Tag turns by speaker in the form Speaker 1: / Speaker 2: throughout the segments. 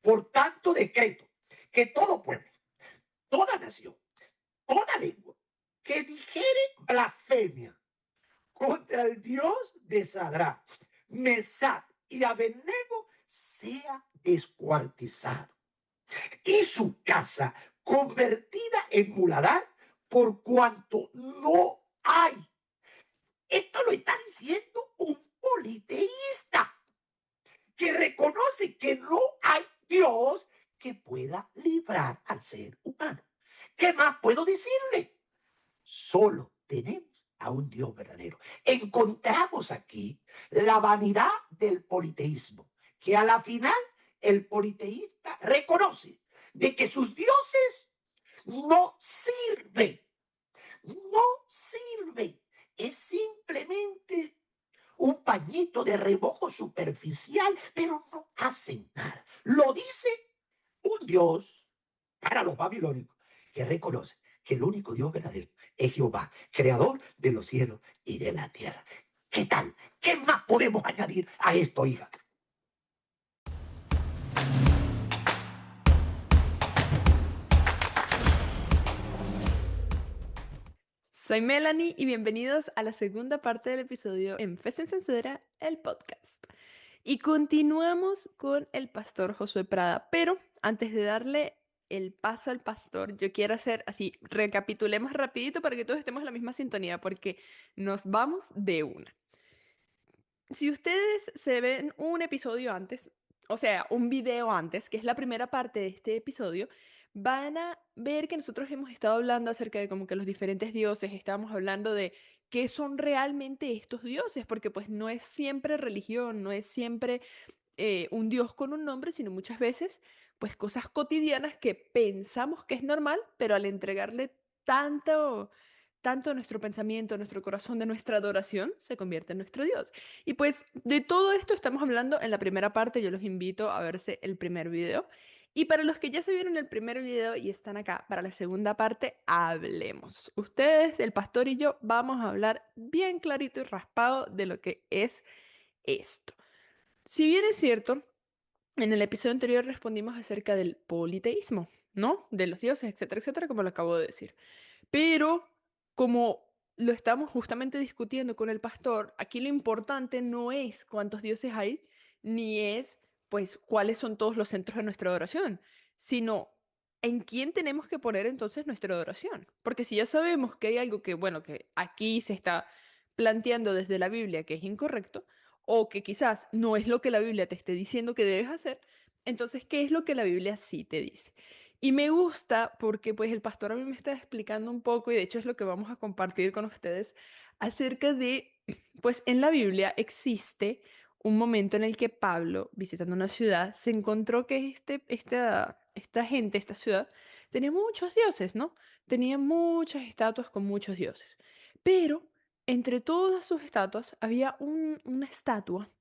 Speaker 1: Por tanto, decreto que todo pueblo, toda nación, toda lengua que dijere blasfemia contra el Dios de Sadrach, Mesach y Abednego sea descuartizado y su casa convertida en muladar por cuanto no hay. Esto lo está diciendo un politeísta que reconoce que no hay Dios que pueda librar al ser humano. ¿Qué más puedo decirle? Solo tenemos a un Dios verdadero. Encontramos aquí la vanidad del politeísmo, que a la final el politeísta reconoce de que sus dioses no sirven, no sirven. Es simplemente un pañito de remojo superficial, pero no hacen nada. Lo dice un Dios para los babilónicos que reconoce que el único Dios verdadero es Jehová, creador de los cielos y de la tierra. ¿Qué tal? ¿Qué más podemos añadir a esto, hija?
Speaker 2: Soy Melanie y bienvenidos a la segunda parte del episodio en Fe sin Censura, el podcast. Y continuamos con el pastor Josué Prada, pero antes de darle el paso al pastor, yo quiero hacer así, recapitulemos rapidito para que todos estemos en la misma sintonía, porque nos vamos de una. Si ustedes se ven un episodio antes, o sea, un video antes, que es la primera parte de este episodio, van a ver que nosotros hemos estado hablando acerca de como que los diferentes dioses, estábamos hablando de qué son realmente estos dioses, porque pues no es siempre religión, no es siempre un dios con un nombre, sino muchas veces pues cosas cotidianas que pensamos que es normal, pero al entregarle tanto nuestro pensamiento, nuestro corazón, de nuestra adoración, se convierte en nuestro Dios. Y pues de todo esto estamos hablando en la primera parte, yo los invito a verse el primer video. Y para los que ya se vieron el primer video y están acá para la segunda parte, hablemos. Ustedes, el pastor y yo vamos a hablar bien clarito y raspado de lo que es esto. Si bien es cierto, en el episodio anterior respondimos acerca del politeísmo, ¿no? De los dioses, etcétera, etcétera, como lo acabo de decir. Pero como lo estamos justamente discutiendo con el pastor, aquí lo importante no es cuántos dioses hay, ni es, pues, cuáles son todos los centros de nuestra adoración, sino en quién tenemos que poner entonces nuestra adoración. Porque si ya sabemos que hay algo que, bueno, que aquí se está planteando desde la Biblia que es incorrecto, o que quizás no es lo que la Biblia te esté diciendo que debes hacer, entonces, ¿qué es lo que la Biblia sí te dice? Y me gusta porque pues el pastor a mí me está explicando un poco y de hecho es lo que vamos a compartir con ustedes acerca de, pues en la Biblia existe un momento en el que Pablo, visitando una ciudad, se encontró que esta gente, esta ciudad, tenía muchos dioses, ¿no? Tenía muchas estatuas con muchos dioses. Pero entre todas sus estatuas había una estatua,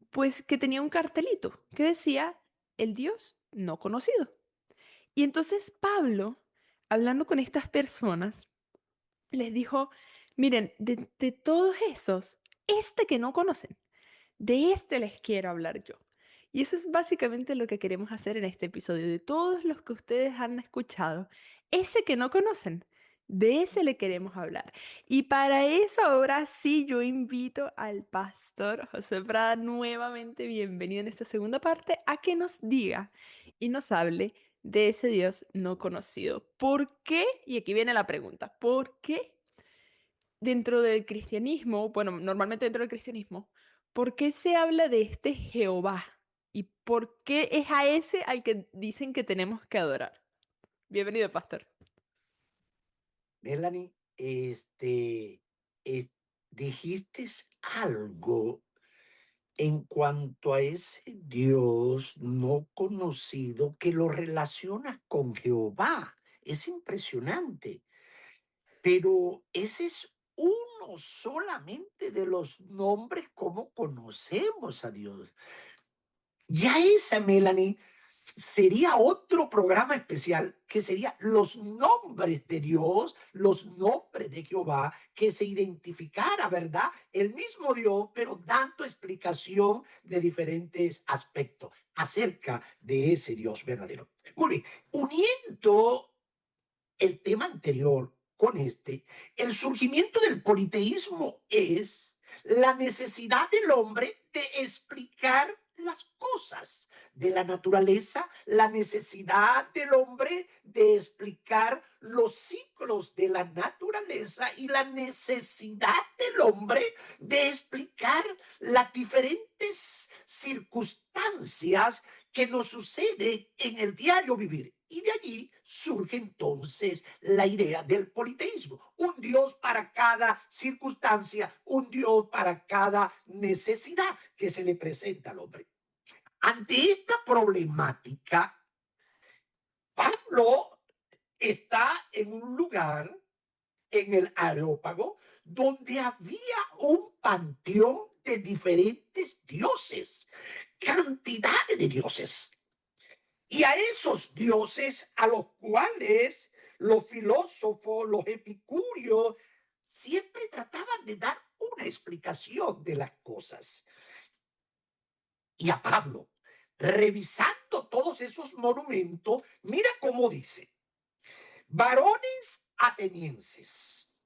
Speaker 2: pues que tenía un cartelito que decía, el dios no conocido. Y entonces Pablo, hablando con estas personas, les dijo, miren, de todos esos, este que no conocen, de este les quiero hablar yo. Y eso es básicamente lo que queremos hacer en este episodio, de todos los que ustedes han escuchado, ese que no conocen. De ese le queremos hablar. Y para eso ahora sí yo invito al pastor José Prada nuevamente, bienvenido en esta segunda parte, a que nos diga y nos hable de ese Dios no conocido. ¿Por qué? Y aquí viene la pregunta, ¿por qué dentro del cristianismo, bueno, normalmente dentro del cristianismo, ¿por qué se habla de este Jehová? ¿Y por qué es a ese al que dicen que tenemos que adorar? Bienvenido, pastor.
Speaker 1: Melanie, dijiste algo en cuanto a ese Dios no conocido que lo relacionas con Jehová. Es impresionante. Pero ese es uno solamente de los nombres como conocemos a Dios. Ya esa, Melanie, sería otro programa especial que sería los nombres de Dios, los nombres de Jehová, que se identificara, ¿verdad? El mismo Dios, pero dando explicación de diferentes aspectos acerca de ese Dios verdadero. Muy bien, uniendo el tema anterior con este, el surgimiento del politeísmo es la necesidad del hombre de explicar las cosas de la naturaleza, la necesidad del hombre de explicar los ciclos de la naturaleza y la necesidad del hombre de explicar las diferentes circunstancias que nos sucede en el diario vivir. Y de allí surge entonces la idea del politeísmo. Un Dios para cada circunstancia, un Dios para cada necesidad que se le presenta al hombre. Ante esta problemática, Pablo está en un lugar, en el Areópago, donde había un panteón de diferentes dioses, cantidades de dioses. Y a esos dioses a los cuales los filósofos, los epicúreos, siempre trataban de dar una explicación de las cosas. Y a Pablo, revisando todos esos monumentos, mira cómo dice, varones atenienses,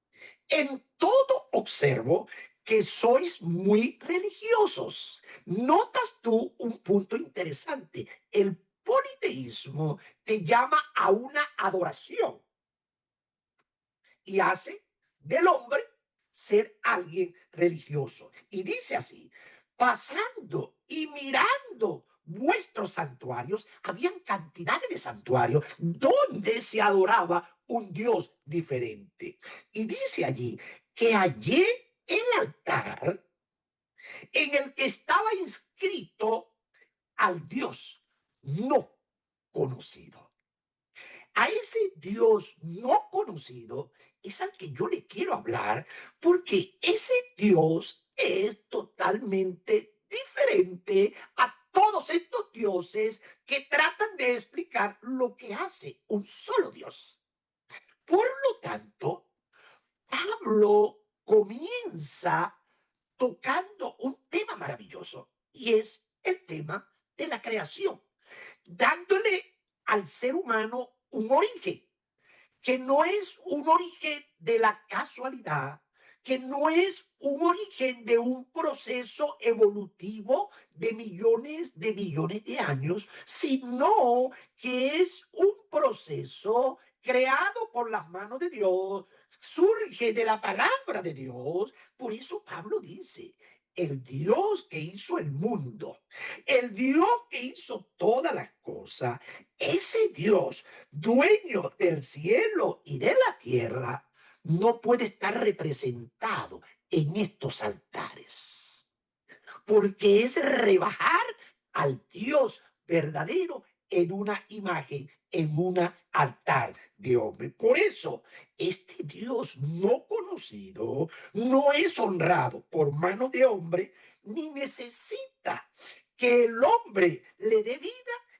Speaker 1: en todo observo que sois muy religiosos. Notas tú un punto interesante. El politeísmo te llama a una adoración y hace del hombre ser alguien religioso. Y dice así, pasando y mirando vuestros santuarios, habían cantidades de santuarios donde se adoraba un Dios diferente. Y dice allí que hallé el altar en el que estaba inscrito al Dios no conocido. A ese Dios no conocido es al que yo le quiero hablar, porque ese Dios es totalmente diferente a todos estos dioses que tratan de explicar lo que hace un solo Dios. Por lo tanto, Pablo comienza tocando un tema maravilloso y es el tema de la creación, dándole al ser humano un origen que no es un origen de la casualidad, que no es un origen de un proceso evolutivo de millones de años, sino que es un proceso creado por las manos de Dios, surge de la palabra de Dios. Por eso Pablo dice, el Dios que hizo el mundo, el Dios que hizo todas las cosas, ese Dios dueño del cielo y de la tierra, no puede estar representado en estos altares, porque es rebajar al Dios verdadero en una imagen, en un altar de hombre. Por eso, este Dios no conocido no es honrado por mano de hombre, ni necesita que el hombre le dé vida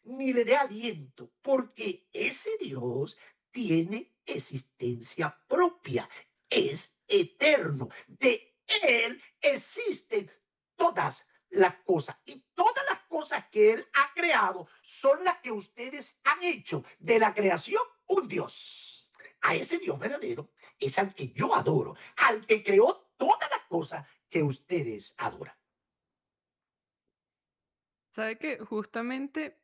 Speaker 1: ni le dé aliento, porque ese Dios tiene existencia propia, es eterno. De él existen todas las cosas y todas las cosas que él ha creado son las que ustedes han hecho de la creación un Dios. A ese Dios verdadero es al que yo adoro, al que creó todas las cosas que ustedes adoran.
Speaker 2: Sabe que justamente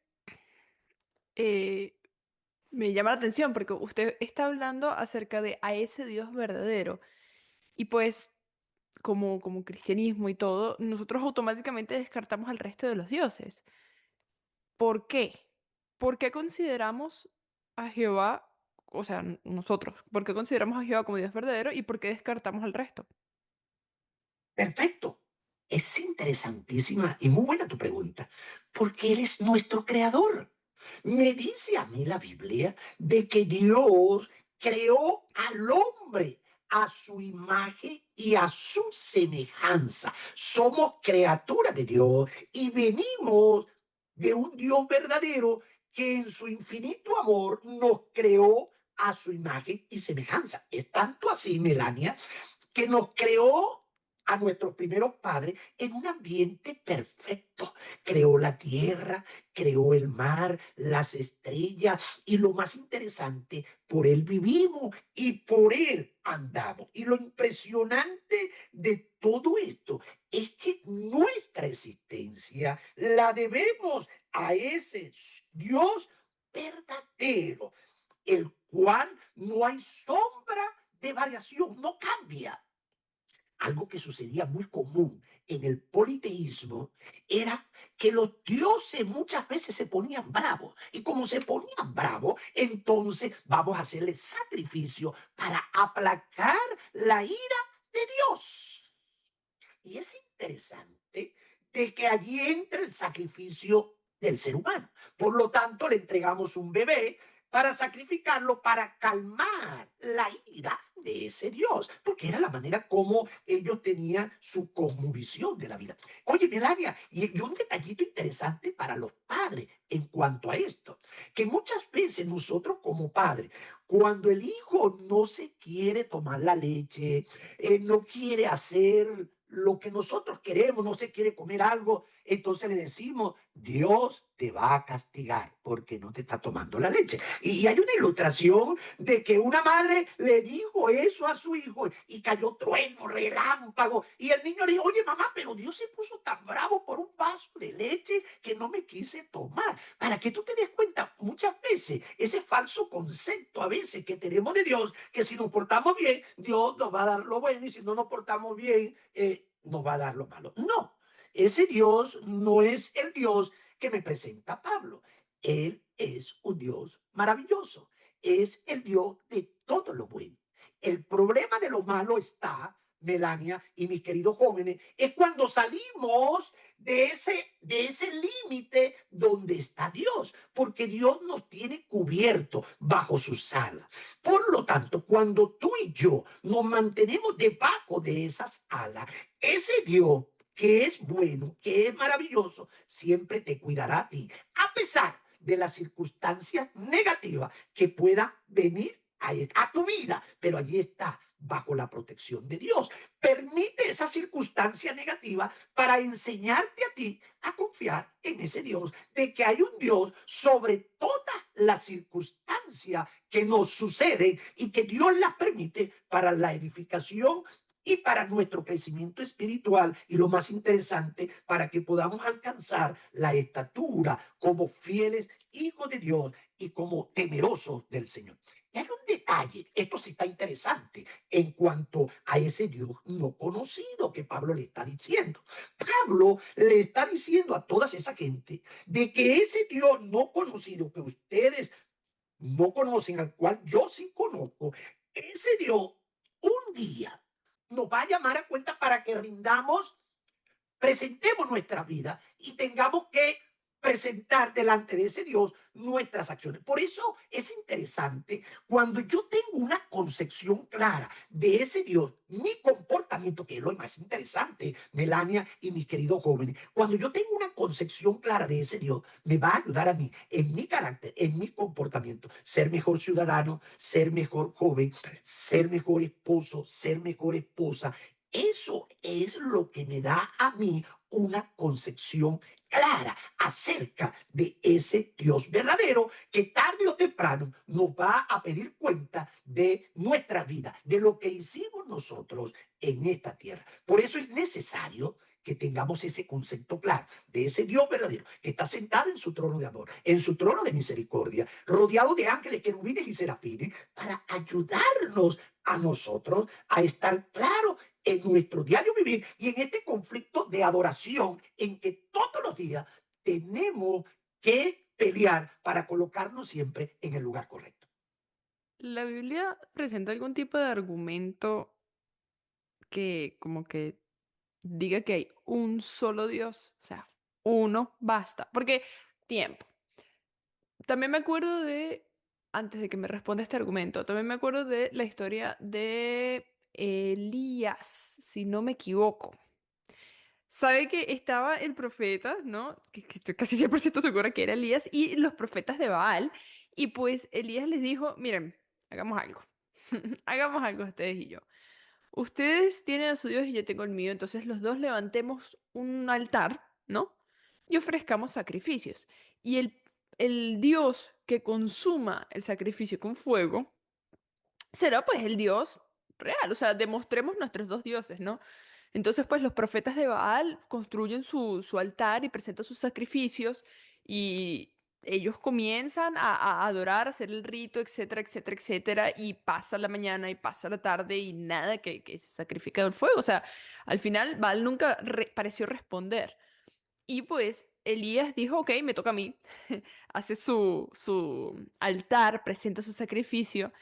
Speaker 2: eh, me llama la atención porque usted está hablando acerca de a ese Dios verdadero. Y pues, como cristianismo y todo, nosotros automáticamente descartamos al resto de los dioses. ¿Por qué? ¿Por qué consideramos a Jehová, o sea, nosotros, por qué consideramos a Jehová como Dios verdadero y por qué descartamos al resto?
Speaker 1: Perfecto. Es interesantísima y muy buena tu pregunta, porque Él es nuestro creador. Me dice a mí la Biblia de que Dios creó al hombre a su imagen y a su semejanza. Somos criaturas de Dios y venimos de un Dios verdadero que en su infinito amor nos creó a su imagen y semejanza. Es tanto así, Melania, que nos creó a nuestros primeros padres en un ambiente perfecto. Creó la tierra, creó el mar, las estrellas y lo más interesante, por él vivimos y por él andamos. Y lo impresionante de todo esto es que nuestra existencia la debemos a ese Dios verdadero, el cual no hay sombra de variación, no cambia. Algo que sucedía muy común en el politeísmo era que los dioses muchas veces se ponían bravos. Y como se ponían bravos, entonces vamos a hacerle sacrificio para aplacar la ira de Dios. Y es interesante de que allí entra el sacrificio del ser humano. Por lo tanto, le entregamos un bebé para sacrificarlo, para calmar la ira de ese Dios, porque era la manera como ellos tenían su cosmovisión de la vida. Oye, Melania, y un detallito interesante para los padres en cuanto a esto, que muchas veces nosotros como padres, cuando el hijo no se quiere tomar la leche, no quiere hacer lo que nosotros queremos, no se quiere comer algo, entonces le decimos, Dios te va a castigar porque no te está tomando la leche. Y hay una ilustración de que una madre le dijo eso a su hijo y cayó trueno, relámpago, y el niño le dijo, oye mamá, pero Dios se puso tan bravo por un vaso de leche que no me quise tomar. Para que tú te des cuenta, muchas veces ese falso concepto a veces que tenemos de Dios, que si nos portamos bien, Dios nos va a dar lo bueno y si no nos portamos bien, nos va a dar lo malo. No, ese Dios no es el Dios que me presenta Pablo. Él es un Dios maravilloso. Es el Dios de todo lo bueno. El problema de lo malo está, Melania y mis queridos jóvenes, es cuando salimos de ese límite donde está Dios, porque Dios nos tiene cubierto bajo sus alas. Por lo tanto, cuando tú y yo nos mantenemos debajo de esas alas, ese Dios que es bueno, que es maravilloso, siempre te cuidará a ti, a pesar de las circunstancias negativas que puedan venir a tu vida, pero allí está bajo la protección de Dios. Permite esa circunstancia negativa para enseñarte a ti a confiar en ese Dios, de que hay un Dios sobre todas las circunstancias que nos suceden y que Dios las permite para la edificación y para nuestro crecimiento espiritual y lo más interesante, para que podamos alcanzar la estatura como fieles hijos de Dios y como temerosos del Señor. Y hay un detalle, esto sí está interesante en cuanto a ese Dios no conocido que Pablo le está diciendo. Pablo le está diciendo a toda esa gente de que ese Dios no conocido que ustedes no conocen, al cual yo sí conozco, ese Dios un día nos va a llamar a cuenta para que rindamos, presentemos nuestra vida y tengamos que presentar delante de ese Dios nuestras acciones. Por eso es interesante cuando yo tengo una concepción clara de ese Dios, mi comportamiento, que es lo más interesante, Melania y mis queridos jóvenes, cuando yo tengo una concepción clara de ese Dios, me va a ayudar a mí en mi carácter, en mi comportamiento, ser mejor ciudadano, ser mejor joven, ser mejor esposo, ser mejor esposa. Eso es lo que me da a mí una concepción clara acerca de ese Dios verdadero que tarde o temprano nos va a pedir cuenta de nuestra vida, de lo que hicimos nosotros en esta tierra. Por eso es necesario que tengamos ese concepto claro de ese Dios verdadero que está sentado en su trono de amor, en su trono de misericordia, rodeado de ángeles, querubines y serafines, para ayudarnos a nosotros a estar claros en nuestro diario vivir y en este conflicto de adoración en que todos los días tenemos que pelear para colocarnos siempre en el lugar correcto.
Speaker 2: ¿La Biblia presenta algún tipo de argumento que como que diga que hay un solo Dios? O sea, uno basta. Porque, tiempo. También me acuerdo de, antes de que me responda este argumento, también me acuerdo de la historia de Elías, si no me equivoco. sabe que estaba el profeta, ¿no? Que estoy casi 100% segura que era Elías, y los profetas de Baal. Y pues Elías les dijo, miren, hagamos algo. Hagamos algo ustedes y yo. Ustedes tienen a su Dios y yo tengo el mío, entonces los dos levantemos un altar, ¿no? Y ofrezcamos sacrificios. Y el Dios que consuma el sacrificio con fuego será pues el Dios real, o sea, demostremos nuestros dos dioses, ¿no? Entonces, pues los profetas de Baal construyen su altar y presentan sus sacrificios y ellos comienzan a adorar, a hacer el rito, etcétera, etcétera, etcétera, y pasa la mañana y pasa la tarde y nada que se sacrifica del fuego. O sea, al final Baal nunca pareció responder. Y pues Elías dijo, ok, me toca a mí. Hace su altar, presenta su sacrificio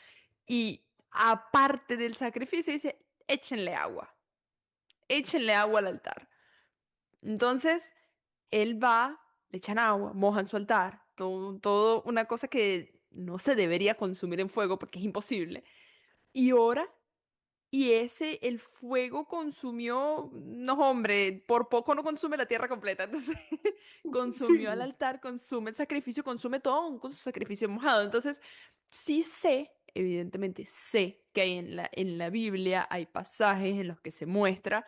Speaker 2: y aparte del sacrificio dice, échenle agua al altar. Entonces, él va, le echan agua, mojan su altar, todo una cosa que no se debería consumir en fuego porque es imposible, y ora, y el fuego consumió, no hombre, por poco no consume la tierra completa, entonces consumió al
Speaker 1: Sí.
Speaker 2: altar, consume el sacrificio, consume todo aún con su sacrificio mojado. Entonces, sí sé, evidentemente sé que hay en la Biblia hay pasajes en los que se muestra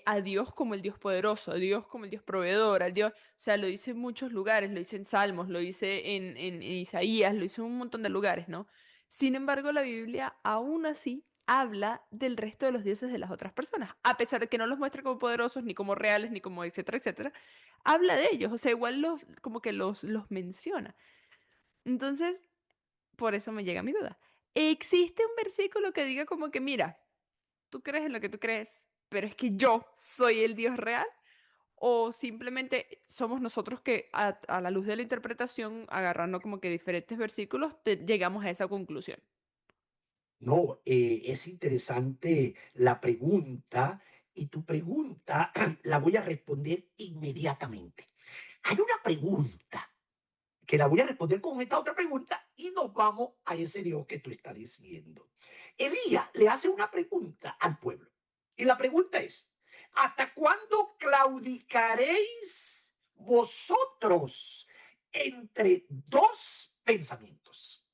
Speaker 2: a Dios como el Dios poderoso, a Dios como el Dios proveedor, al Dios, o sea, lo dice en muchos lugares, lo dice en Salmos, lo dice en Isaías, lo dice en un montón de lugares, ¿no? Sin embargo, la Biblia aún así habla del resto de los dioses de las otras personas, a pesar de que no los muestra como poderosos, ni como reales, ni como etcétera, etcétera, habla de ellos, o sea, igual como que los menciona. Entonces, por eso me llega mi duda. ¿Existe un versículo que diga como que, mira, tú crees en lo que tú crees, pero es que yo soy el Dios real? ¿O simplemente somos nosotros que a la luz de la interpretación, agarrando como que diferentes versículos, llegamos a esa conclusión?
Speaker 1: No, es interesante la pregunta y tu pregunta la voy a responder inmediatamente. Hay una pregunta que la voy a responder con esta otra pregunta y nos vamos a ese Dios que tú estás diciendo. Elías le hace una pregunta al pueblo y la pregunta es, ¿hasta cuándo claudicaréis vosotros entre dos pensamientos?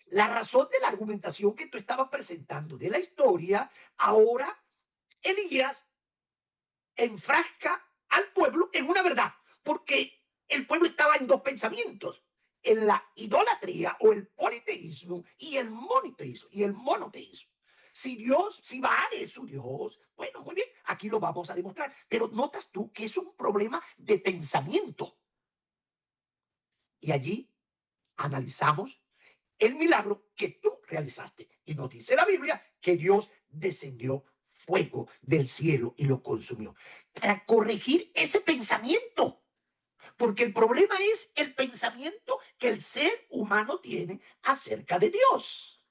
Speaker 1: La razón de la argumentación que tú estabas presentando de la historia, ahora Elías enfrasca al pueblo en una verdad, porque el pueblo estaba en dos pensamientos, en la idolatría o el politeísmo y el moniteísmo y el monoteísmo. Si Baal es su Dios, bueno, muy bien, aquí lo vamos a demostrar. Pero notas tú que es un problema de pensamiento. Y allí analizamos el milagro que tú realizaste. Y nos dice la Biblia que Dios descendió fuego del cielo y lo consumió para corregir ese pensamiento. Porque el problema es el pensamiento que el ser humano tiene acerca de Dios.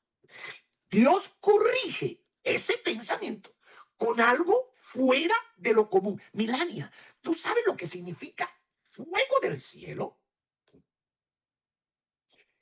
Speaker 1: Dios corrige ese pensamiento con algo fuera de lo común. Milania, ¿tú sabes lo que significa fuego del cielo?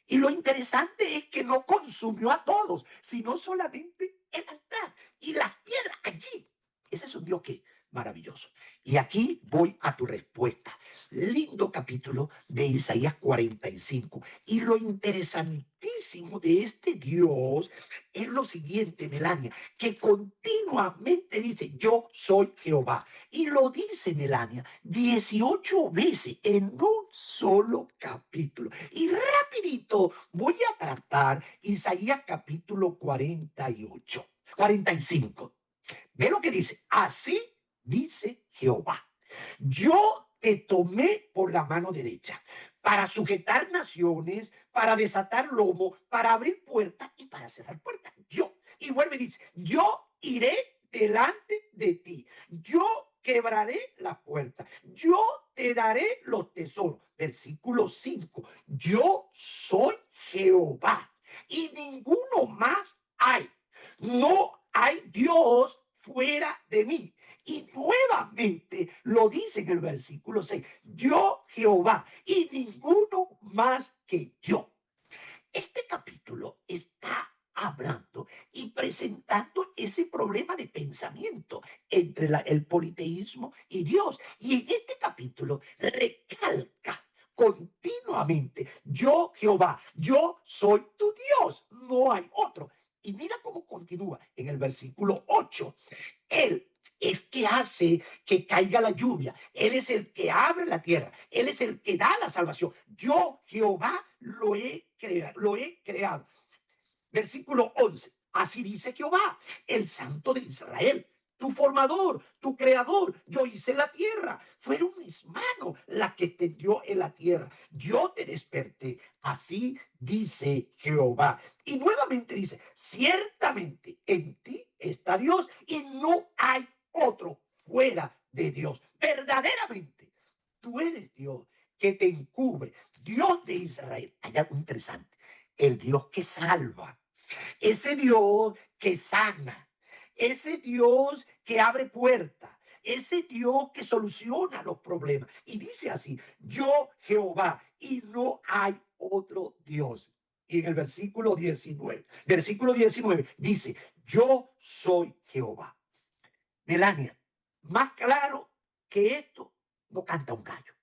Speaker 1: Y lo interesante es que no consumió a todos, sino solamente el altar y las piedras allí. Ese es un Dios que maravilloso. Y aquí voy a tu respuesta. Lindo capítulo de Isaías 45. Y lo interesantísimo de este Dios es lo siguiente, Melania, que continuamente dice, yo soy Jehová. Y lo dice Melania 18 veces en un solo capítulo. Y rapidito voy a tratar Isaías capítulo 48, 45. Ve lo que dice. Así dice Jehová. Yo te tomé por la mano derecha para sujetar naciones, para desatar lomo, para abrir puertas y para cerrar puertas. Yo. Y vuelve y dice, yo iré delante de ti. Yo quebraré la puerta. Yo te daré los tesoros. Versículo 5. Yo soy Jehová y ninguno más hay. No hay Dios fuera de mí. Y nuevamente lo dice en el versículo 6. Yo Jehová y ninguno más que yo. Este capítulo está hablando y presentando ese problema de pensamiento entre el politeísmo y Dios. Y en este capítulo recalca continuamente, yo Jehová, yo soy tu Dios, no hay otro. Y mira cómo continúa en el versículo 8. Él es que hace que caiga la lluvia. Él es el que abre la tierra. Él es el que da la salvación. Yo, Jehová, lo he creado. Versículo 11. Así dice Jehová, el Santo de Israel, tu formador, tu creador. Yo hice la tierra. Fueron mis manos las que extendió en la tierra. Yo te desperté. Así dice Jehová. Y nuevamente dice, ciertamente en ti está Dios y no hay otro fuera de Dios. Verdaderamente, tú eres Dios que te encubre. Dios de Israel. Hay algo interesante. El Dios que salva, ese Dios que sana, ese Dios que abre puertas, ese Dios que soluciona los problemas. Y dice así, yo Jehová, y no hay otro Dios. Y en el versículo 19 dice, yo soy Jehová. Melania, más claro que esto no canta un gallo.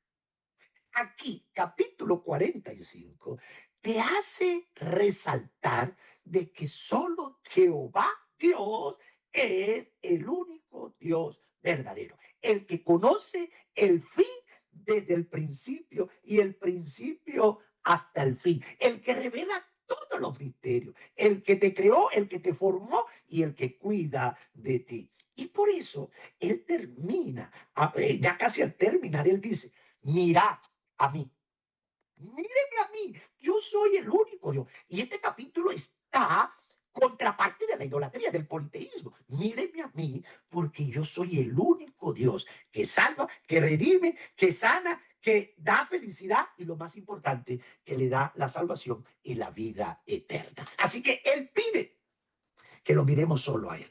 Speaker 1: Aquí, capítulo 45, te hace resaltar de que solo Jehová Dios es el único Dios verdadero, el que conoce el fin desde el principio y el principio hasta el fin, el que revela todos los misterios, el que te creó, el que te formó y el que cuida de ti. Y por eso él termina, ya casi al terminar, él dice, mira, a mí. Míreme a mí, yo soy el único Dios. Y este capítulo está contraparte de la idolatría, del politeísmo. Míreme a mí, porque yo soy el único Dios que salva, que redime, que sana, que da felicidad y lo más importante, que le da la salvación y la vida eterna. Así que Él pide que lo miremos solo a Él.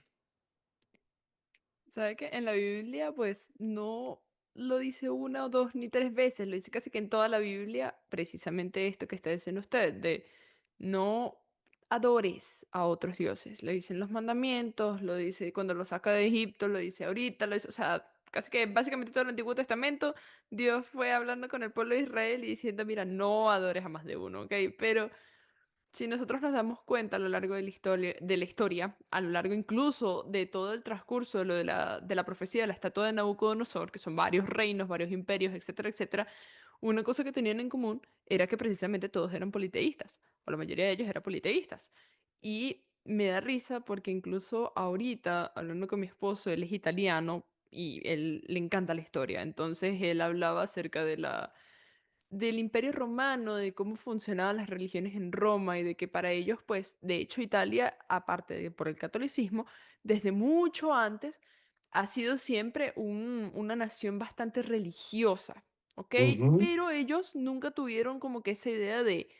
Speaker 2: ¿Sabe que en la Biblia, pues, no lo dice una o dos ni tres veces, lo dice casi que en toda la Biblia, precisamente esto que está diciendo usted, de no adores a otros dioses? Lo dicen los mandamientos, lo dice cuando lo saca de Egipto, lo dice ahorita, lo dice, o sea, casi que básicamente todo el Antiguo Testamento, Dios fue hablando con el pueblo de Israel y diciendo, mira, no adores a más de uno, ¿ok? Pero si nosotros nos damos cuenta a lo largo de la historia, a lo largo incluso de todo el transcurso de, lo de la profecía de la estatua de Nabucodonosor, que son varios reinos, varios imperios, etcétera, etcétera, una cosa que tenían en común era que precisamente todos eran politeístas, o la mayoría de ellos eran politeístas. Y me da risa porque incluso ahorita, hablando con mi esposo, él es italiano y él le encanta la historia, entonces él hablaba acerca de del Imperio Romano, de cómo funcionaban las religiones en Roma y de que para ellos, pues, de hecho, Italia, aparte de por el catolicismo, desde mucho antes ha sido siempre una nación bastante religiosa, ¿ok?
Speaker 1: Ujú,
Speaker 2: Pero ellos nunca tuvieron como que esa idea de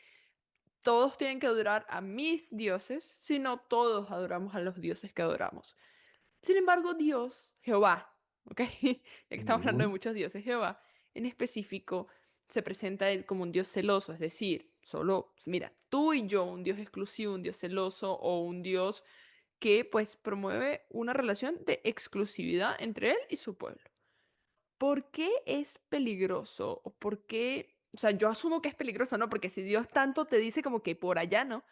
Speaker 2: todos tienen que adorar a mis dioses, sino todos adoramos a los dioses que adoramos. Sin embargo, Dios, Jehová, ¿ok? Ya que estamos hablando de
Speaker 1: ujú.
Speaker 2: muchos dioses, Jehová, en específico, se presenta a él como un Dios celoso, es decir, solo, mira, tú y yo, un Dios exclusivo, un Dios celoso o un Dios que pues promueve una relación de exclusividad entre él y su pueblo. ¿Por qué es peligroso? ¿O por qué? O sea, yo asumo que es peligroso, ¿no? Porque si Dios tanto te dice como que por allá, ¿no?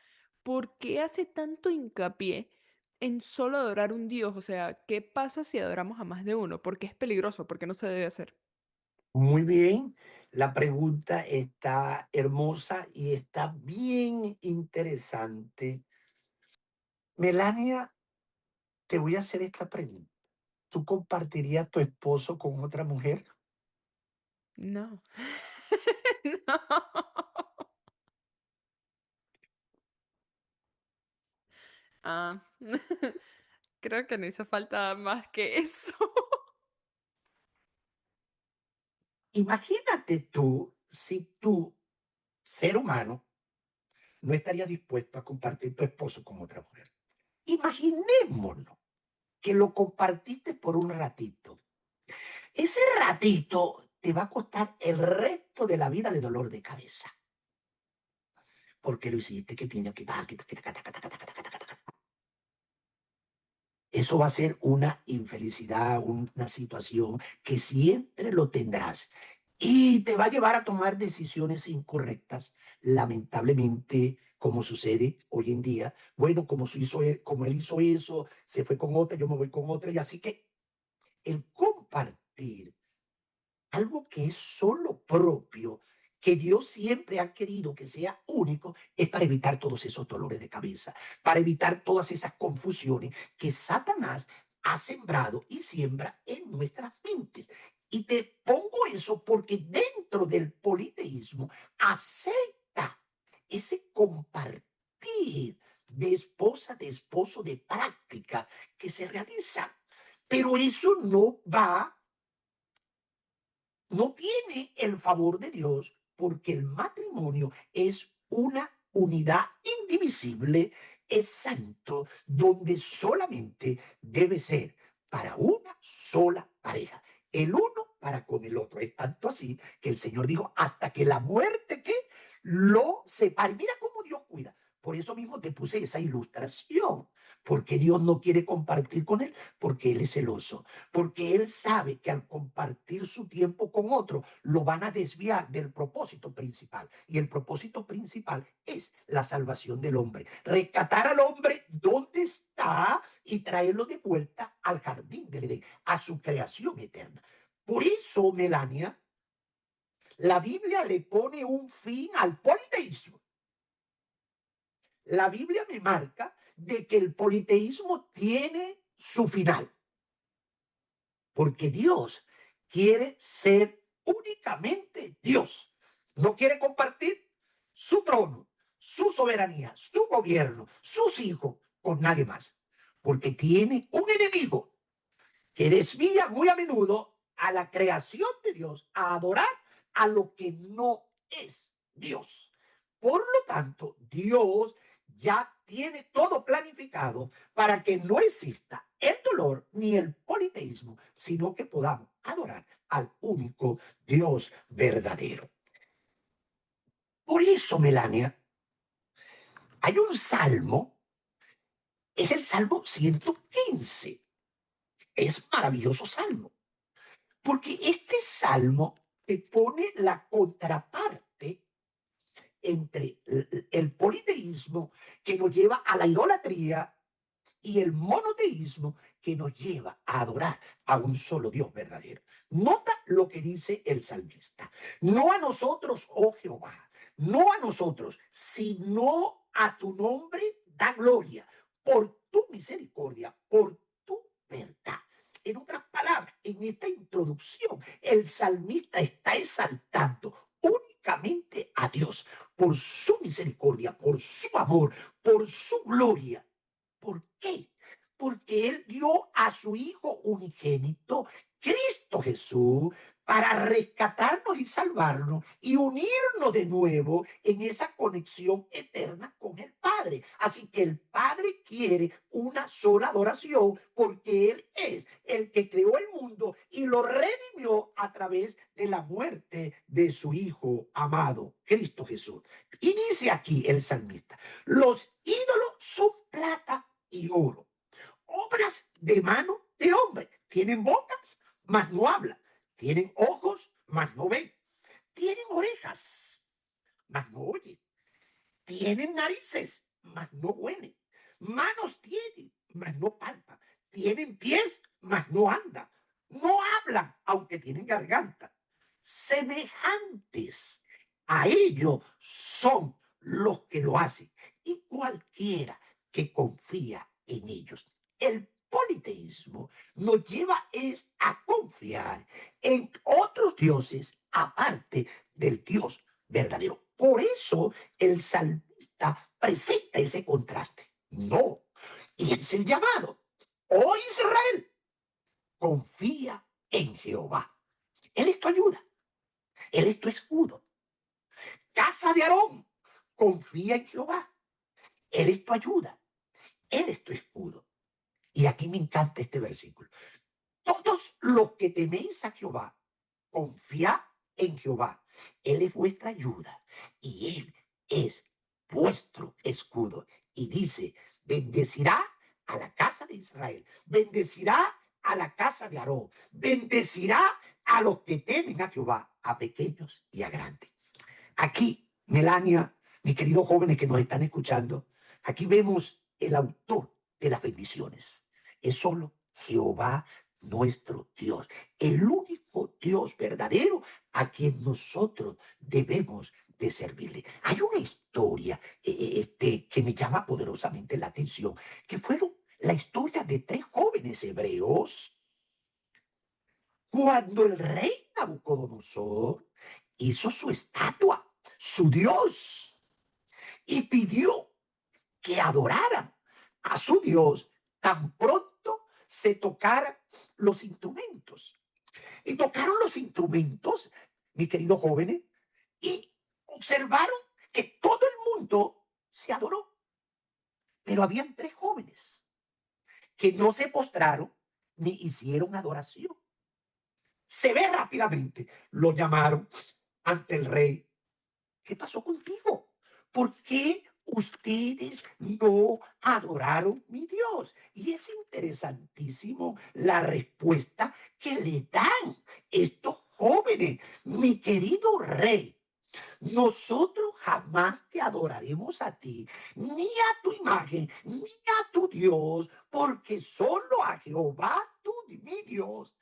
Speaker 2: ¿Por qué hace tanto hincapié en solo adorar un Dios? O sea, ¿qué pasa si adoramos a más de uno? ¿Por qué es peligroso? ¿Por qué no se debe hacer?
Speaker 1: Muy bien, la pregunta está hermosa y está bien interesante. Melania, te voy a hacer esta pregunta. ¿Tú compartirías a tu esposo con otra mujer?
Speaker 2: No. No. Ah, creo que no hizo falta más que eso.
Speaker 1: Imagínate tú si tú, ser humano, no estarías dispuesto a compartir tu esposo con otra mujer. Imaginémonos que lo compartiste por un ratito. Ese ratito te va a costar el resto de la vida de dolor de cabeza. ¿Por qué lo hiciste? ¿Qué piña? ¿Qué va? eso va a ser una infelicidad, una situación que siempre lo tendrás y te va a llevar a tomar decisiones incorrectas, lamentablemente, como sucede hoy en día. Bueno, como él hizo eso, se fue con otra, yo me voy con otra, y así que el compartir algo que es solo propio, que Dios siempre ha querido que sea único, es para evitar todos esos dolores de cabeza, para evitar todas esas confusiones que Satanás ha sembrado y siembra en nuestras mentes. Y te pongo eso porque dentro del politeísmo acepta ese compartir de esposa, de esposo, de práctica que se realiza. Pero eso no tiene el favor de Dios porque el matrimonio es una unidad indivisible, es santo, donde solamente debe ser para una sola pareja, el uno para con el otro. Es tanto así que el Señor dijo, hasta que la muerte que lo separe. Mira cómo Dios cuida. Por eso mismo te puse esa ilustración, porque Dios no quiere compartir con él, porque él es celoso, porque él sabe que al compartir su tiempo con otro, lo van a desviar del propósito principal. Y el propósito principal es la salvación del hombre. Rescatar al hombre donde está y traerlo de vuelta al jardín del Edén, a su creación eterna. Por eso, Melania, la Biblia le pone un fin al politeísmo. La Biblia me marca de que el politeísmo tiene su final. Porque Dios quiere ser únicamente Dios. No quiere compartir su trono, su soberanía, su gobierno, sus hijos con nadie más. Porque tiene un enemigo que desvía muy a menudo a la creación de Dios, a adorar a lo que no es Dios. Por lo tanto, Dios ya tiene todo planificado para que no exista el dolor ni el politeísmo, sino que podamos adorar al único Dios verdadero. Por eso, Melania, hay un salmo, es el Salmo 115. Es maravilloso salmo. Porque este salmo te pone la contraparte entre el politeísmo que nos lleva a la idolatría y el monoteísmo que nos lleva a adorar a un solo Dios verdadero. Nota lo que dice el salmista. No a nosotros, oh Jehová, no a nosotros, sino a tu nombre da gloria por tu misericordia, por tu verdad. En otras palabras, en esta introducción, el salmista está exaltando únicamente a Dios por su misericordia, por su amor, por su gloria. ¿Por qué? Porque Él dio a su Hijo unigénito, Cristo Jesús, para rescatarnos y salvarnos y unirnos de nuevo en esa conexión eterna con el Padre. Así que el Padre quiere una sola adoración porque Él es el que creó el mundo y lo redimió a través de la muerte de su Hijo amado, Cristo Jesús. Y dice aquí el salmista, los ídolos son plata y oro, obras de mano de hombre. Tienen bocas, mas no hablan. Tienen ojos, mas no ven. Tienen orejas, mas no oyen. Tienen narices, mas no huelen. Manos tienen, mas no palpan. Tienen pies, mas no andan. No hablan, aunque tienen garganta. Semejantes a ellos son los que lo hacen. Y cualquiera que confía en ellos. El politeísmo nos lleva es a confiar en otros dioses aparte del Dios verdadero. Por eso el salmista presenta ese contraste. No, y es el llamado. Oh Israel, confía en Jehová. Él es tu ayuda, él es tu escudo. Casa de Aarón, confía en Jehová. Él es tu ayuda, él es tu escudo. Y aquí me encanta este versículo. Todos los que teméis a Jehová, confiad en Jehová. Él es vuestra ayuda y Él es vuestro escudo. Y dice, bendecirá a la casa de Israel, bendecirá a la casa de Aarón, bendecirá a los que temen a Jehová, a pequeños y a grandes. Aquí, Melania, mis queridos jóvenes que nos están escuchando, aquí vemos el autor de las bendiciones. Es solo Jehová nuestro Dios, el único Dios verdadero a quien nosotros debemos de servirle. Hay una historia que me llama poderosamente la atención, que fueron la historia de tres jóvenes hebreos cuando el rey Nabucodonosor hizo su estatua, su Dios, y pidió que adoraran a su Dios tan pronto se tocaran los instrumentos. Y tocaron los instrumentos, mis queridos jóvenes, y observaron que todo el mundo se adoró. Pero habían tres jóvenes que no se postraron ni hicieron adoración. Se ve rápidamente, lo llamaron ante el rey. ¿Qué pasó contigo? ¿Por qué ustedes no adoraron mi Dios? Y es interesantísimo la respuesta que le dan estos jóvenes. Mi querido rey, nosotros jamás te adoraremos a ti, ni a tu imagen, ni a tu Dios, porque solo a Jehová, mi Dios,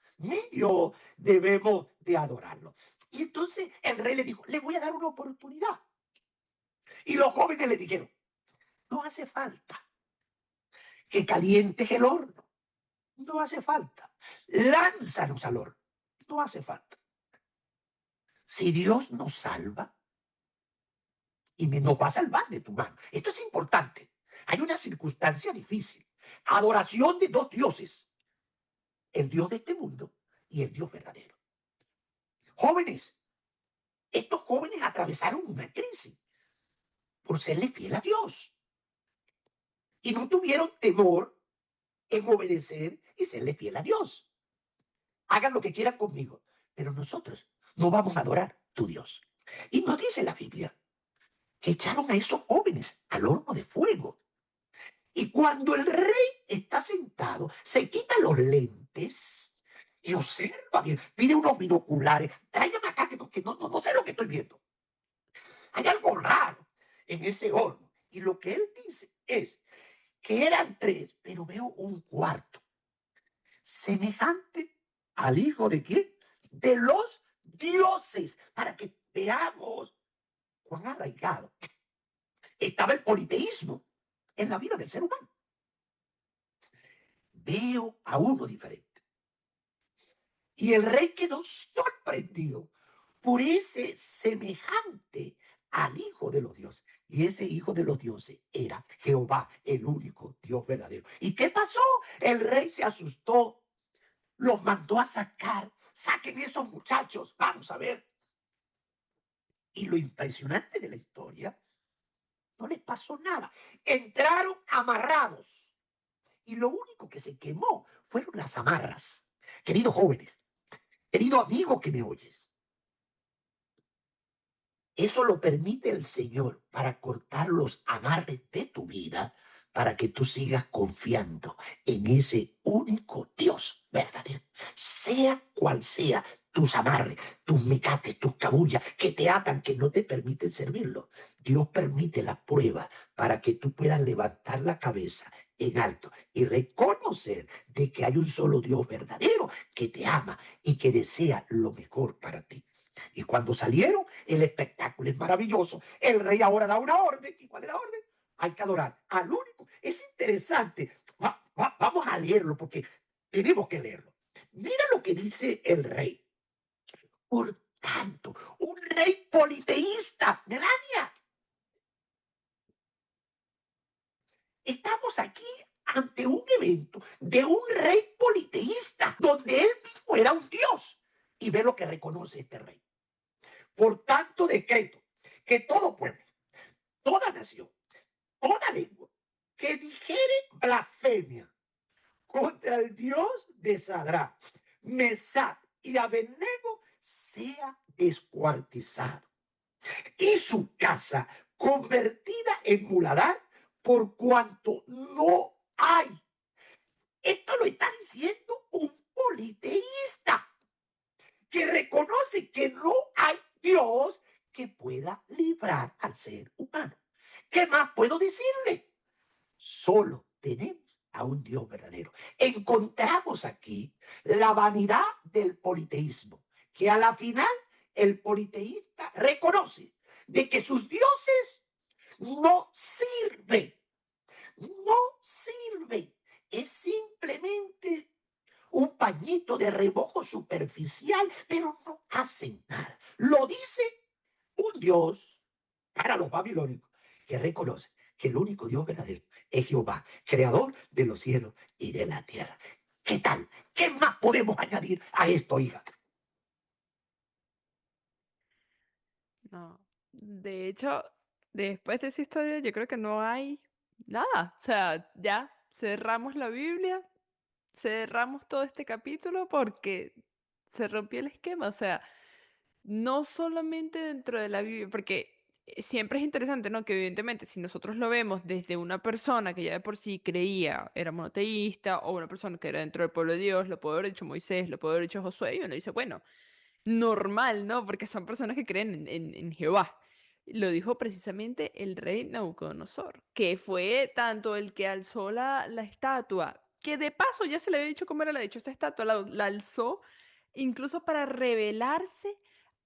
Speaker 1: debemos de adorarlo. Y entonces el rey le dijo, le voy a dar una oportunidad. Y los jóvenes le dijeron, no hace falta que calientes el horno, no hace falta, lánzanos al horno, no hace falta. Si Dios nos salva, y nos va a salvar de tu mano. Esto es importante. Hay una circunstancia difícil. Adoración de dos dioses. El Dios de este mundo y el Dios verdadero. Jóvenes, estos jóvenes atravesaron una crisis por serle fiel a Dios. Y no tuvieron temor en obedecer y serle fiel a Dios. Hagan lo que quieran conmigo, pero nosotros no vamos a adorar tu Dios. Y nos dice la Biblia que echaron a esos jóvenes al horno de fuego. Y cuando el rey está sentado, se quita los lentes y observa bien, pide unos binoculares, tráigame acá que no sé lo que estoy viendo. Hay algo raro en ese horno. Y lo que él dice es que eran tres, pero veo un cuarto, semejante al hijo de quién? De los dioses, para que veamos cuán arraigado estaba el politeísmo en la vida del ser humano. Veo a uno diferente. Y el rey quedó sorprendido por ese semejante al hijo de los dioses. Y ese hijo de los dioses era Jehová, el único Dios verdadero. ¿Y qué pasó? El rey se asustó, los mandó a sacar. Saquen esos muchachos, vamos a ver. Y lo impresionante de la historia, no les pasó nada. Entraron amarrados. Y lo único que se quemó fueron las amarras. Queridos jóvenes, querido amigo que me oyes, eso lo permite el Señor para cortar los amarres de tu vida, para que tú sigas confiando en ese único Dios verdadero. Sea cual sea tus amarres, tus mecates, tus cabullas que te atan, que no te permiten servirlo. Dios permite la prueba para que tú puedas levantar la cabeza en alto y reconocer de que hay un solo Dios verdadero que te ama y que desea lo mejor para ti. Y cuando salieron, el espectáculo es maravilloso. El rey ahora da una orden. ¿Y cuál es la orden? Hay que adorar al único. Es interesante. Vamos a leerlo porque tenemos que leerlo. Mira lo que dice el rey. Por tanto, un rey politeísta, Melania. Estamos aquí ante un evento de un rey politeísta, donde él mismo era un dios. Y ve lo que reconoce este rey. Por tanto, decreto que todo pueblo, toda nación, toda lengua, que dijere blasfemia contra el Dios de Sadrach, Mesach y Abednego sea descuartizado y su casa convertida en muladar, por cuanto no hay Esto lo está diciendo un politeísta que reconoce que no hay Dios que pueda librar al ser humano. ¿Qué más puedo decirle? Solo tenemos a un Dios verdadero. Encontramos aquí la vanidad del politeísmo, que a la final el politeísta reconoce de que sus dioses no sirven, no sirven. Es simplemente un pañito de remojo superficial, pero no hacen nada. Lo dice un Dios para los babilónicos que reconoce que el único Dios verdadero es Jehová, creador de los cielos y de la tierra. ¿Qué tal? ¿Qué más podemos añadir a esto, hija?
Speaker 2: No. De hecho, después de esa historia, yo creo que no hay nada. O sea, ya cerramos la Biblia, cerramos todo este capítulo porque se rompió el esquema. O sea, no solamente dentro de la Biblia, porque siempre es interesante, ¿no? Que evidentemente si nosotros lo vemos desde una persona que ya de por sí creía, era monoteísta, o una persona que era dentro del pueblo de Dios, lo puede haber dicho Moisés, lo puede haber dicho Josué, y uno dice, bueno, normal, ¿no? Porque son personas que creen en Jehová. Lo dijo precisamente el rey Nabucodonosor, que fue tanto el que alzó la estatua, que de paso ya se le había dicho cómo era la dichosa estatua, la alzó incluso para revelarse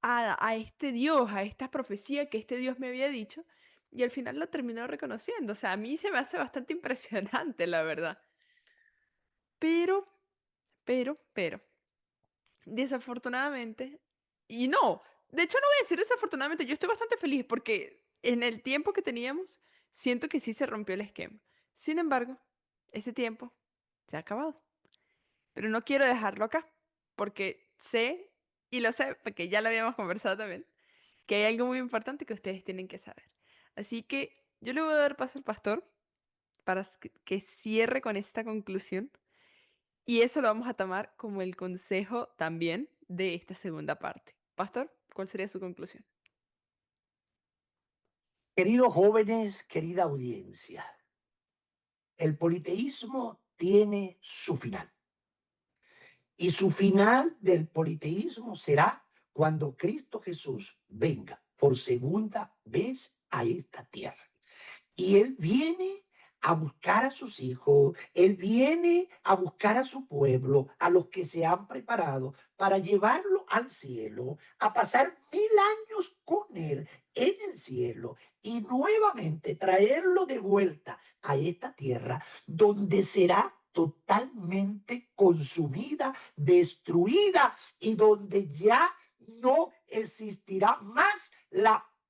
Speaker 2: a este Dios, a esta profecía que este Dios me había dicho, y al final lo terminó reconociendo. O sea, a mí se me hace bastante impresionante, la verdad. Pero, pero, desafortunadamente, y no, de hecho no voy a decir desafortunadamente, yo estoy bastante feliz porque en el tiempo que teníamos, siento que sí se rompió el esquema. Sin embargo, ese tiempo se ha acabado. Pero no quiero dejarlo acá, porque sé, y lo sé, porque ya lo habíamos conversado también, que hay algo muy importante que ustedes tienen que saber. Así que yo le voy a dar paso al pastor para que cierre con esta conclusión. Y eso lo vamos a tomar como el consejo también de esta segunda parte. Pastor, ¿cuál sería su conclusión?
Speaker 1: Queridos jóvenes, querida audiencia, el politeísmo tiene su final. Y su final del politeísmo será cuando Cristo Jesús venga por segunda vez a esta tierra. Y Él viene a buscar a sus hijos, Él viene a buscar a su pueblo, a los que se han preparado para llevarlo al cielo, a pasar 1000 años con Él en el cielo y nuevamente traerlo de vuelta a esta tierra donde será totalmente consumida, destruida y donde ya no existirá más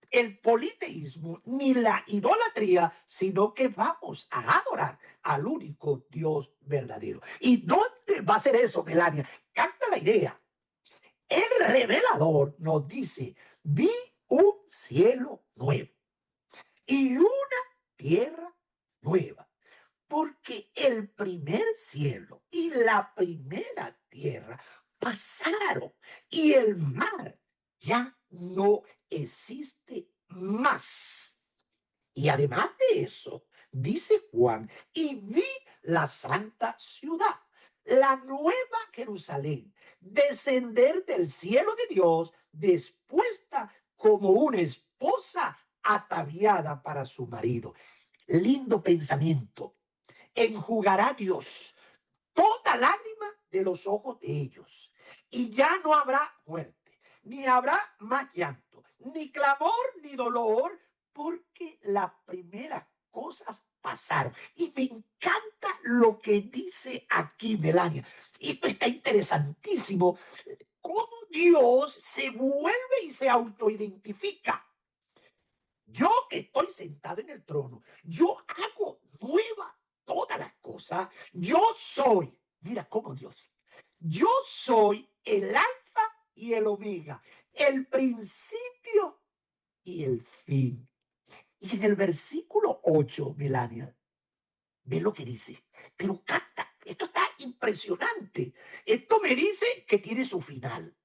Speaker 1: el politeísmo ni la idolatría, sino que vamos a adorar al único Dios verdadero. ¿Y dónde va a ser eso, Melania? Canta la idea. El revelador nos dice, vi un cielo nuevo y una tierra nueva, porque el primer cielo y la primera tierra pasaron y el mar ya no existe más. Y además de eso, dice Juan, y vi la santa ciudad, la nueva Jerusalén, descender del cielo de Dios, dispuesta como una esposa ataviada para su marido. Lindo pensamiento. Enjugará Dios toda lágrima de los ojos de ellos. Y ya no habrá muerte, ni habrá más llanto, ni clamor, ni dolor, porque las primeras cosas pasaron. Y me encanta lo que dice aquí Melania. Esto está interesantísimo. Cómo Dios se vuelve y se autoidentifica. Yo que estoy sentado en el trono, yo hago nueva todas las cosas. Yo soy, mira cómo Dios, yo soy el alfa y el omega, el principio y el fin. Y en el versículo 8, Melania, ve lo que dice, pero canta, esto está impresionante. Esto me dice que tiene su final,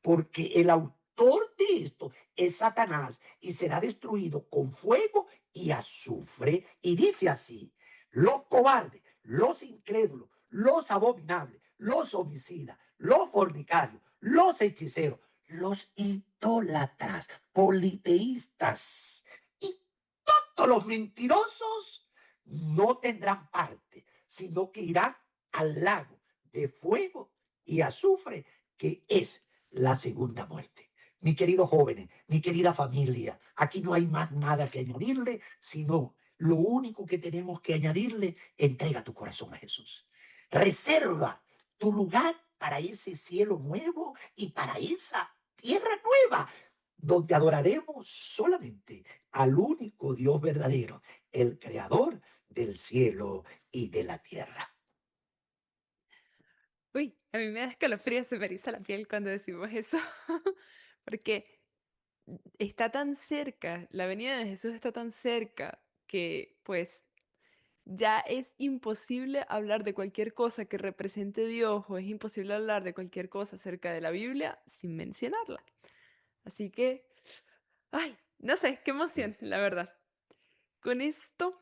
Speaker 1: porque el autor de esto es Satanás y será destruido con fuego y azufre. Y dice así, los cobardes, los incrédulos, los abominables, los homicidas, los fornicarios, los hechiceros, los idólatras, politeístas y todos los mentirosos no tendrán parte, sino que irán al lago de fuego y azufre, que es la segunda muerte. Mi querido jóvenes, mi querida familia, aquí no hay más nada que añadirle, sino lo único que tenemos que añadirle: entrega tu corazón a Jesús. Reserva tu lugar para ese cielo nuevo y para esa tierra nueva, donde adoraremos solamente al único Dios verdadero, el creador del cielo y de la tierra.
Speaker 2: Uy, a mí me da escalofrío, se me eriza la piel cuando decimos eso, porque está tan cerca, la venida de Jesús está tan cerca que pues ya es imposible hablar de cualquier cosa que represente Dios o es imposible hablar de cualquier cosa acerca de la Biblia sin mencionarla. Así que, ay, no sé, qué emoción, la verdad. Con esto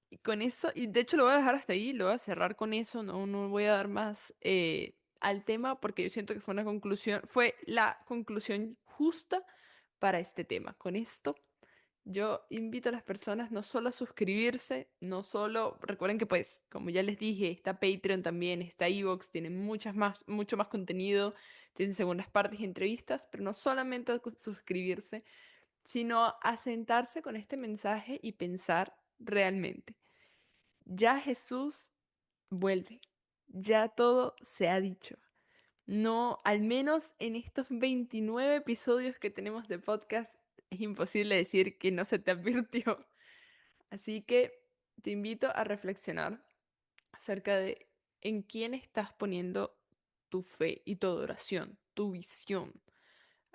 Speaker 2: y con eso, y de hecho lo voy a dejar hasta ahí, lo voy a cerrar con eso, no voy a dar más al tema porque yo siento que fue una conclusión, fue la conclusión justa para este tema. Con esto, yo invito a las personas no solo a suscribirse, no solo, recuerden que pues, como ya les dije, está Patreon también, está iVoox, tienen mucho más contenido, tienen segundas partes y entrevistas, pero no solamente a suscribirse, sino a sentarse con este mensaje y pensar realmente. Ya Jesús vuelve, ya todo se ha dicho. No, al menos en estos 29 episodios que tenemos de podcast, es imposible decir que no se te advirtió. Así que te invito a reflexionar acerca de en quién estás poniendo tu fe y tu adoración, tu visión,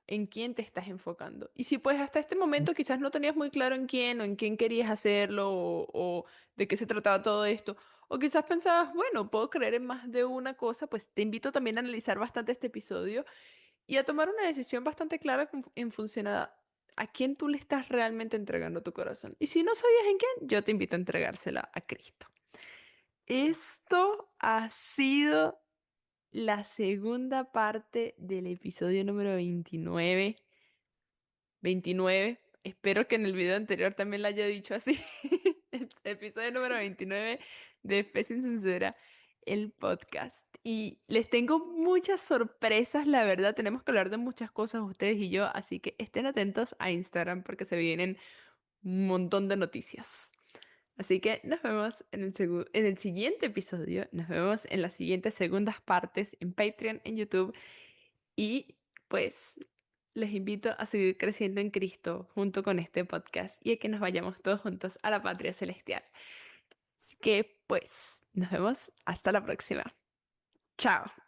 Speaker 2: en quién te estás enfocando. Y si pues hasta este momento quizás no tenías muy claro en quién o en quién querías hacerlo o de qué se trataba todo esto, o quizás pensabas, bueno, puedo creer en más de una cosa, pues te invito también a analizar bastante este episodio y a tomar una decisión bastante clara en función a quién tú le estás realmente entregando tu corazón. Y si no sabías en quién, yo te invito a entregársela a Cristo. Esto ha sido la segunda parte del episodio número 29. Espero que en el video anterior también lo haya dicho así. El episodio número 29 de Fe Sin Censura, el podcast. Y les tengo muchas sorpresas, la verdad. Tenemos que hablar de muchas cosas ustedes y yo, así que estén atentos a Instagram porque se vienen un montón de noticias. Así que nos vemos en el siguiente episodio, nos vemos en las siguientes segundas partes en Patreon, en YouTube y pues les invito a seguir creciendo en Cristo junto con este podcast y a que nos vayamos todos juntos a la patria celestial. Así que pues nos vemos hasta la próxima. Chao.